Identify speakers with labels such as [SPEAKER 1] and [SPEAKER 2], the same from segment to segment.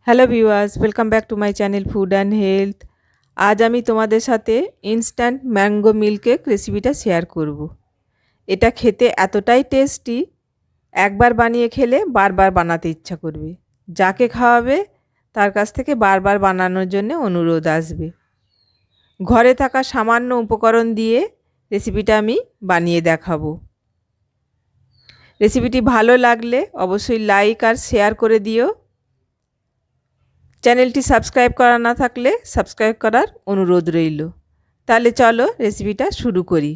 [SPEAKER 1] Hello viewers, welcome back to my channel food and health. আজ আমি তোমাদের সাথে ইনস্ট্যান্ট ম্যাঙ্গো মিল্ক কেক রেসিপিটা শেয়ার করব। এটা খেতে এতটাই টেস্টি, একবার বানিয়ে খেলে বারবার বানাতে ইচ্ছা করবে। যাকে খাওয়াবে তার কাছ থেকে বারবার বানানোর জন্য অনুরোধ আসবে। ঘরে থাকা সামান্য উপকরণ দিয়ে রেসিপিটা আমি বানিয়ে দেখাবো। রেসিপিটি ভালো লাগলে অবশ্যই লাইক আর শেয়ার করে দিও। চ্যানেলটি সাবস্ক্রাইব করা না থাকলে সাবস্ক্রাইব করার অনুরোধ রইল। তাহলে চলো রেসিপিটা শুরু করি।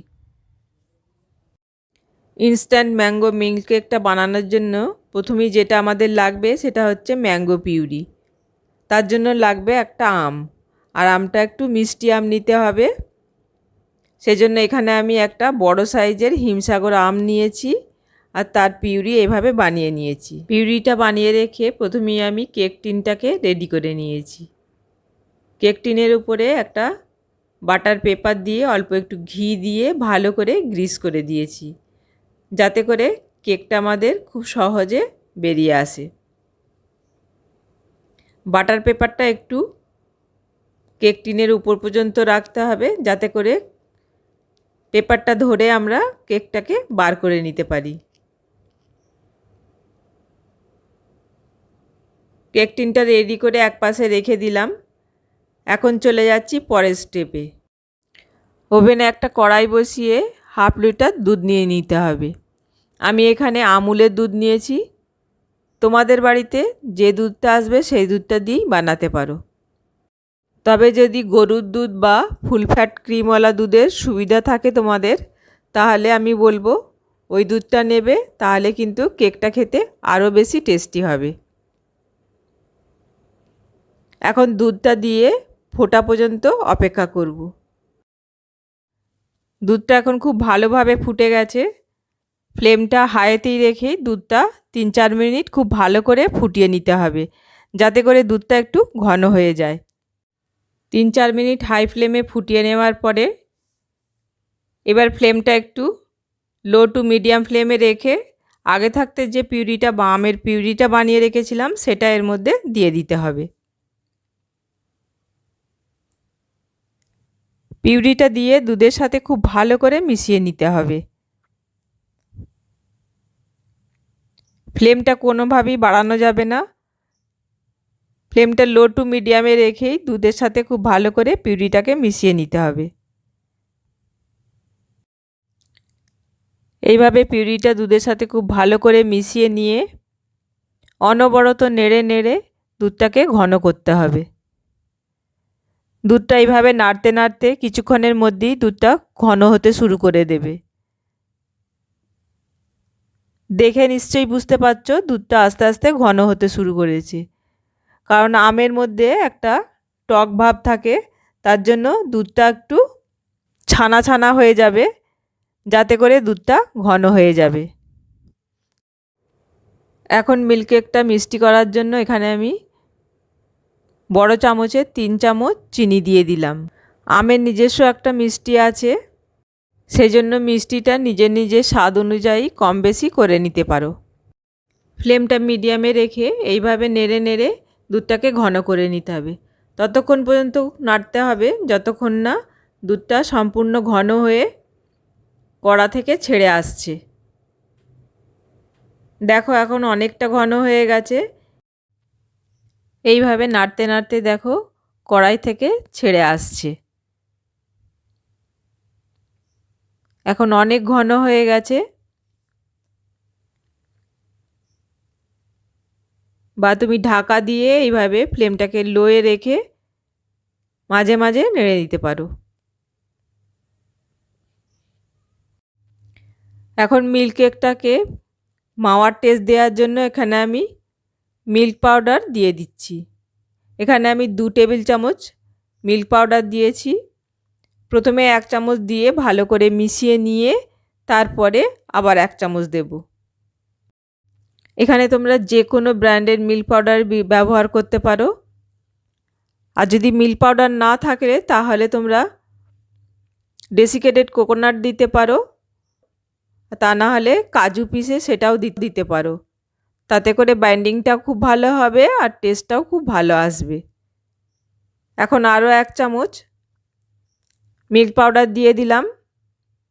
[SPEAKER 1] ইনস্ট্যান্ট ম্যাঙ্গো মিল্ক কেকটা বানানোর জন্য প্রথমেই যেটা আমাদের লাগবে সেটা হচ্ছে ম্যাঙ্গো পিউরি। তার জন্য লাগবে একটা আম, আর আমটা একটু মিষ্টি আম নিতে হবে। সেজন্য এখানে আমি একটা বড় সাইজের হিমসাগর আম নিয়েছি আর তার পিউরি এভাবে বানিয়ে নিয়েছি। পিউরিটা বানিয়ে রেখে প্রথমেই আমি কেক টিনটাকে রেডি করে নিয়েছি। কেক টিনের উপরে একটা বাটার পেপার দিয়ে অল্প একটু ঘি দিয়ে ভালো করে গ্রিস করে দিয়েছি, যাতে করে কেকটা আমাদের খুব সহজে বেরিয়ে আসে। বাটার পেপারটা একটু কেক টিনের উপর পর্যন্ত রাখতে হবে, যাতে করে পেপারটা ধরে আমরা কেকটাকে বার করে নিতে পারি। কেক টিনটা রেডি করে এক পাশে রেখে দিলাম। এখন চলে যাচ্ছি পরের স্টেপে। ওভেনে একটা কড়াই বসিয়ে 1/2 লিটার দুধ নিয়ে নিতে হবে। আমি এখানে আমুলের দুধ নিয়েছি। তোমাদের বাড়িতে যে দুধটা আসবে সেই দুধটা দিয়েই বানাতে পারো। তবে যদি গরুর দুধ বা ফুল ফ্যাট ক্রিমওয়ালা দুধের সুবিধা থাকে তোমাদের, তাহলে আমি বলবো ওই দুধটা নেবে, তাহলে কিন্তু কেকটা খেতে আরও বেশি টেস্টি হবে। এখন দুধটা দিয়ে ফোটা পর্যন্ত অপেক্ষা করব। দুধটা এখন খুব ভালোভাবে ফুটে গেছে। ফ্লেমটা হাইতেই রেখে দুধটা 3-4 মিনিট খুব ভালো করে ফুটিয়ে নিতে হবে, যাতে করে দুধটা একটু ঘন হয়ে যায়। 3-4 মিনিট হাই ফ্লেমে ফুটিয়ে নেওয়ার পরে এবার ফ্লেমটা একটু লো টু মিডিয়াম ফ্লেমে রেখে আগে থাকতে যে পিউরিটা বা আমের পিউরিটা বানিয়ে রেখেছিলাম সেটা এর মধ্যে দিয়ে দিতে হবে। পিউরিটা দিয়ে দুধের সাথে খুব ভালো করে মিশিয়ে নিতে হবে। ফ্লেমটা কোনোভাবেই বাড়ানো যাবে না। ফ্লেমটা লো টু মিডিয়ামে রেখেই দুধের সাথে খুব ভালো করে পিউরিটাকে মিশিয়ে নিতে হবে। এইভাবে পিউরিটা দুধের সাথে খুব ভালো করে মিশিয়ে নিয়ে অনবরত নেড়ে নেড়ে দুধটাকে ঘন করতে হবে। দুধটা এইভাবে নাড়তে নাড়তে কিছুক্ষণের মধ্যেই দুধটা ঘন হতে শুরু করে দেবে। দেখে নিশ্চয়ই বুঝতে পারছো দুধটা আস্তে আস্তে ঘন হতে শুরু করেছে, কারণ আমের মধ্যে একটা টক ভাব থাকে, তার জন্য দুধটা একটু ছানা ছানা হয়ে যাবে, যাতে করে দুধটা ঘন হয়ে যাবে। এখন মিল্ক কেকটা মিষ্টি করার জন্য এখানে আমি বড় চামচে 3 চামচ চিনি দিয়ে দিলাম। আমের নিজস্ব একটা মিষ্টি আছে, সেই জন্য মিষ্টিটা নিজের নিজের স্বাদ অনুযায়ী কম বেশি করে নিতে পারো। ফ্লেমটা মিডিয়ামে রেখে এইভাবে নেড়ে নেড়ে দুধটাকে ঘন করে নিতে হবে। ততক্ষণ পর্যন্ত নাড়তে হবে যতক্ষণ না দুধটা সম্পূর্ণ ঘন হয়ে কড়া থেকে ছেড়ে আসছে। দেখো এখন অনেকটা ঘন হয়ে গেছে। এইভাবে নাড়তে নাড়তে দেখো কড়াই থেকে ছেড়ে আসছে। এখন অনেক ঘন হয়ে গেছে। বা তুমি ঢাকা দিয়ে এইভাবে ফ্লেমটাকে লোয়ে রেখে মাঝে মাঝে নেড়ে দিতে পারো। এখন মিল্ক কেকটাকে মাওয়ার টেস্ট দেওয়ার জন্য এখানে আমি মিল্ক পাউডার দিয়ে দিচ্ছি। এখানে আমি 2 টেবিল চামচ মিল্ক পাউডার দিয়েছি। প্রথমে 1 চামচ দিয়ে ভালো করে মিশিয়ে নিয়ে তারপরে আবার 1 চামচ দেব। এখানে তোমরা যে কোনো ব্র্যান্ডের মিল্ক পাউডার ব্যবহার করতে পারো। আর যদি মিল্ক পাউডার না থাকে তাহলে তোমরা ডেসিকেটেড কোকোনাট দিতে পারো, তা না হলে কাজু পিসে সেটাও দিতে পারো। তাতে করে বাইন্ডিংটাও খুব ভালো হবে আর টেস্টটাও খুব ভালো আসবে। এখন আরও 1 চামচ মিল্ক পাউডার দিয়ে দিলাম,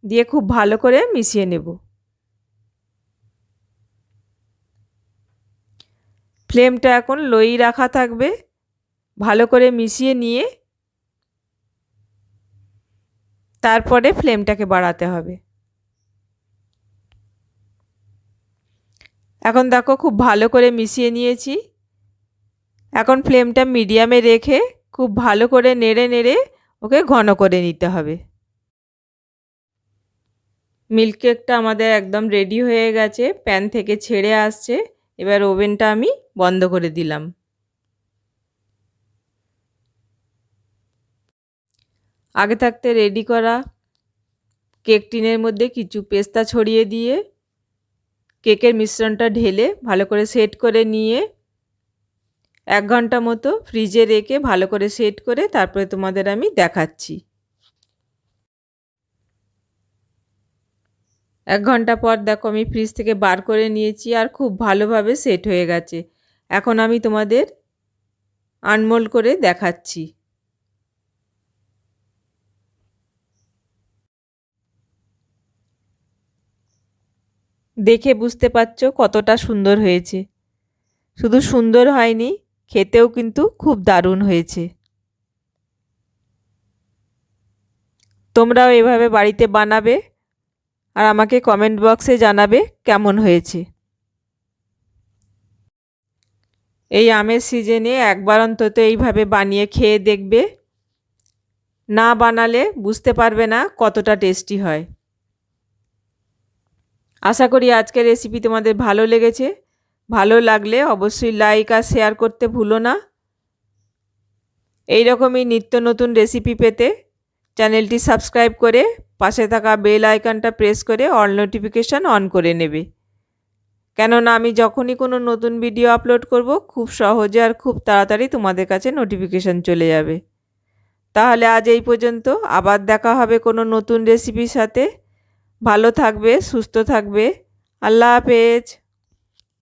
[SPEAKER 1] দিয়ে খুব ভালো করে মিশিয়ে নেব। ফ্লেমটা এখন লোই রাখা থাকবে। ভালো করে মিশিয়ে নিয়ে তারপরে ফ্লেমটাকে বাড়াতে হবে। এখন দেখো খুব ভালো করে মিশিয়ে নিয়েছি। এখন ফ্লেমটা মিডিয়ামে রেখে খুব ভালো করে নেড়ে নেড়ে ওকে ঘন করে নিতে হবে। মিল্ক কেকটা আমাদের একদম রেডি হয়ে গেছে, প্যান থেকে ছেড়ে আসছে। এবার ওভেনটা আমি বন্ধ করে দিলাম। আগে থাকতে রেডি করা কেক টিনের মধ্যে কিছু পেস্তা ছড়িয়ে দিয়ে কেকের মিশ্রণটা ঢেলে ভালো করে সেট করে নিয়ে 1 ঘন্টা মতো ফ্রিজে রেখে ভালো করে সেট করে তারপরে তোমাদের আমি দেখাচ্ছি। 1 ঘন্টা পর দেখো আমি ফ্রিজ থেকে বার করে নিয়েছি আর খুব ভালোভাবে সেট হয়ে গেছে। এখন আমি তোমাদের আনমোল্ড করে দেখাচ্ছি। দেখে বুঝতে পারছো কতটা সুন্দর হয়েছে। শুধু সুন্দর হয়নি, খেতেও কিন্তু খুব দারুণ হয়েছে। তোমরাও এভাবে বাড়িতে বানাবে আর আমাকে কমেন্ট বক্সে জানাবে কেমন হয়েছে। এই আমের সিজনে একবার অন্তত এইভাবে বানিয়ে খেয়ে দেখবে, না বানালে বুঝতে পারবে না কতটা টেস্টি হয়। আশা করি আজকের রেসিপি তোমাদের ভালো লেগেছে। ভালো লাগলে অবশ্যই লাইক আর শেয়ার করতে ভুলো না। এই রকমই নিত্য নতুন রেসিপি পেতে চ্যানেলটি সাবস্ক্রাইব করে পাশে থাকা বেল আইকনটা প্রেস করে অল নোটিফিকেশান অন করে নেবে, কেননা আমি যখনই কোনো নতুন ভিডিও আপলোড করব খুব সহজে আর খুব তাড়াতাড়ি তোমাদের কাছে নোটিফিকেশান চলে যাবে। তাহলে আজ এই পর্যন্ত, আবার দেখা হবে কোনো নতুন রেসিপির সাথে। ভালো থাকবে, সুস্থ থাকবে। আল্লাহ হাফেজ।